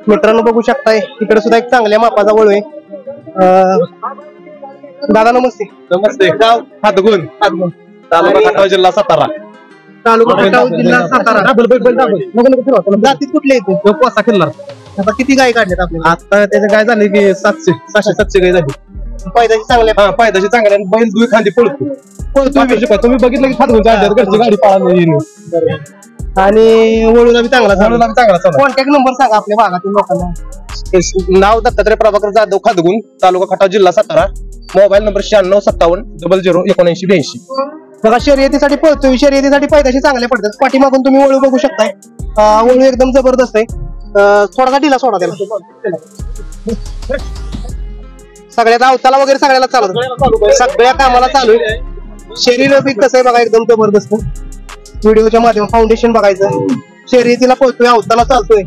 मित्रांनो बघू शकताय इकडे सुद्धा एक चांगल्या मापाचा वळू आहे. दादा नमस्ते. नमस्ते. गाव हातगुण तालुका खटाव जिल्हा सातारा. तालुका खटाव जिल्हा सातारा. जाती कुठले येते कोसा किल्ला. आता किती गाय काढल्यात आपल्याला? आता त्याच्या गाय झाली की 700 गाय झाली. पैदाशी चांगल्या हा पायदाशी चांगल्या आणि बैल दुई खांदी पळतो. तुम्ही बघितलं की हातगुणच्या घरची गाडी पळाली. आणि वळूला बी चांगला चालू चांगला. कॉन्टॅक्ट नंबर सांगा आपल्या भागातील लोकांना. नाव दत्तात्रय प्रभाकर जाधव खातगुण तालुका खटाव जिल्हा सातारा. Mobile number 9657007982. बघा शर्यतीसाठी पळतोय. शर्यतीसाठी पैदाशी चांगल्या पडतात. पाठीमागून तुम्ही वळू बघू शकताय. वळू एकदम जबरदस्त आहे. थोडा ढिला सोडा त्याला. सगळ्यात अवताला वगैरे सगळ्याला चालू सगळ्या कामाला चालू आहे. शरीर बी कसं आहे बघा एकदम जबरदस्त. व्हिडिओच्या माध्यमातून फाउंडेशन बघायचं. शर्यतीला पळतोय अवताला चालतोय.